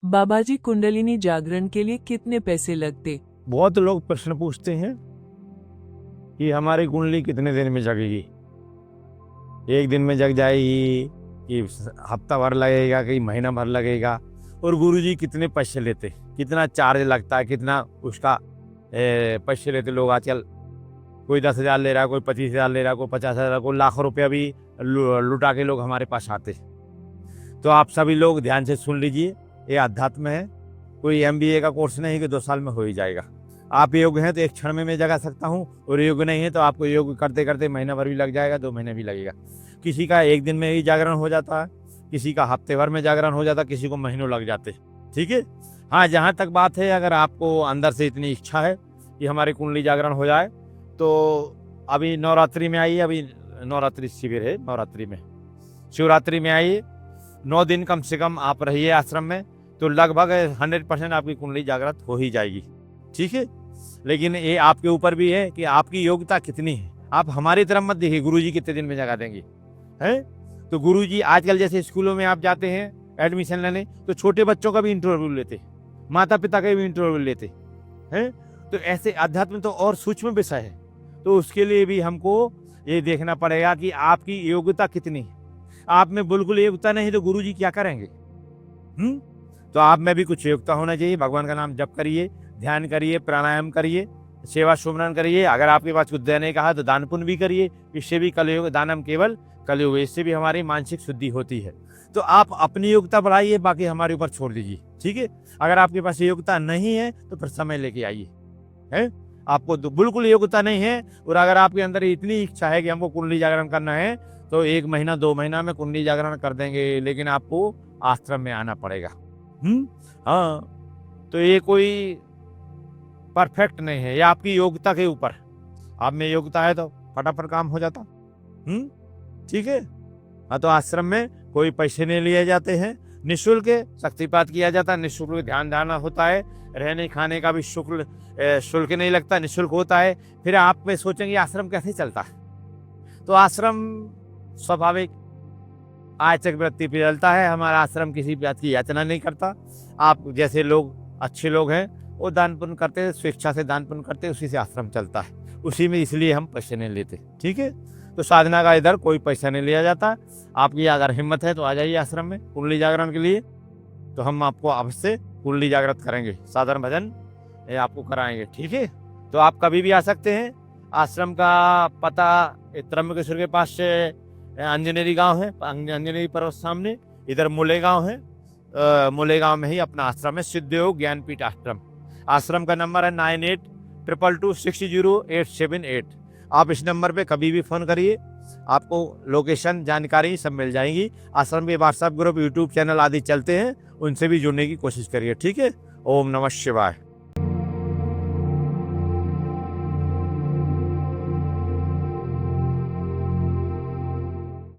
बाबाजी कुंडलिनी जागरण के लिए कितने पैसे लगते? बहुत लोग प्रश्न पूछते हैं कि हमारी कुंडली कितने दिन में जगेगी, एक दिन में जग जाएगी कि हफ्ता भर लगेगा कि महीना भर लगेगा, और गुरुजी कितने पैसे लेते, कितना चार्ज लगता है, कितना उसका पैसे लेते लोग आजकल। कोई 10,000 ले रहा है, कोई 25,000 ले रहा है, कोई 50,000, कोई लाखों रुपया भी लुटा के लोग हमारे पास आते। तो आप सभी लोग ध्यान से सुन लीजिए, ये अध्यात्म है, कोई MBA का कोर्स नहीं कि 2 साल में हो ही जाएगा। आप योग्य हैं तो एक क्षण में मैं जगा सकता हूँ, और योग्य नहीं है तो आपको योग करते करते महीना भर भी लग जाएगा, 2 महीने भी लगेगा। किसी का एक दिन में ही जागरण हो जाता है, किसी का हफ्ते भर में जागरण हो जाता है, किसी को महीनों लग जाते। ठीक है, हाँ, जहाँ तक बात है, अगर आपको अंदर से इतनी इच्छा है कि हमारी कुंडली जागरण हो जाए तो अभी नवरात्रि में आइए, अभी नवरात्रि शिविर है, नवरात्रि में शिवरात्रि में आइए, 9 दिन कम से कम आप रहिए आश्रम में, तो लगभग 100% आपकी कुंडली जागृत हो ही जाएगी। ठीक है, लेकिन ये आपके ऊपर भी है कि आपकी योग्यता कितनी है। आप हमारी तरफ मत देखिए गुरुजी कितने दिन में जगा देंगे, हैं? तो गुरुजी आजकल जैसे स्कूलों में आप जाते हैं एडमिशन लेने, तो छोटे बच्चों का भी इंटरव्यू लेते, माता पिता का भी इंटरव्यू लेते हैं। तो ऐसे अध्यात्म तो और सूक्ष्म विषय है, तो उसके लिए भी हमको ये देखना पड़ेगा कि आपकी योग्यता कितनी है। आप में बिल्कुल योग्यता नहीं तो गुरुजी क्या करेंगे? तो आप में भी कुछ योग्यता होना चाहिए। भगवान का नाम जप करिए, ध्यान करिए, प्राणायाम करिए, सेवा सुमरन करिए। अगर आपके पास कुछ देने का है तो दान पुण्य भी करिए, इससे भी कलयुग, दानम केवल कलयुग, इससे भी हमारी मानसिक शुद्धि होती है। तो आप अपनी योग्यता बढ़ाइए, बाकी हमारे ऊपर छोड़ दीजिए। ठीक है, अगर आपके पास योग्यता नहीं है तो फिर समय लेके आइए, है? आपको तो बिल्कुल योग्यता नहीं है, और अगर आपके अंदर इतनी इच्छा है कि हमको कुंडली जागरण करना है, तो 1 महीना 2 महीना में कुंडली जागरण कर देंगे, लेकिन आपको आश्रम में आना पड़ेगा। हाँ, तो ये कोई परफेक्ट नहीं है, ये आपकी योग्यता के ऊपर। आप में योग्यता है तो फटाफट काम हो जाता। ठीक है, हाँ, तो आश्रम में कोई पैसे नहीं लिए जाते हैं, निःशुल्क शक्तिपात किया जाता है, निःशुल्क ध्यान धारणा होता है, रहने खाने का भी शुल्क नहीं लगता, निःशुल्क होता है। फिर आप में सोचेंगे आश्रम कैसे चलता है, तो आश्रम स्वाभाविक आयचक वृत्ति पे चलता है। हमारा आश्रम किसी बात की याचना नहीं करता। आप जैसे लोग, अच्छे लोग हैं, वो दान पुण्य करते हैं, स्वेच्छा से दान पुण्य करते हैं, उसी से आश्रम चलता है, उसी में, इसलिए हम पैसे नहीं लेते। ठीक है, तो साधना का इधर कोई पैसा नहीं लिया जाता। आपकी अगर हिम्मत है तो आ जाइए आश्रम में कुंडली जागरण के लिए, तो हम आपको अवश्य कुंडली जागृत करेंगे, साधारण भजन ये आपको कराएंगे। ठीक है, तो आप कभी भी आ सकते हैं। आश्रम का पता त्र्यंबकेश्वर के पास से अंजनेरी गांव है, अंजनेरी पर्वत सामने, इधर मुले गांव है, मुले गांव में ही अपना आश्रम है, सिद्धयोग ज्ञानपीठ आश्रम। आश्रम का नंबर है 9822260878। आप इस नंबर पे कभी भी फ़ोन करिए, आपको लोकेशन जानकारी सब मिल जाएगी। आश्रम के व्हाट्सएप ग्रुप, यूट्यूब चैनल आदि चलते हैं, उनसे भी जुड़ने की कोशिश करिए। ठीक है, ओम नमः शिवाय।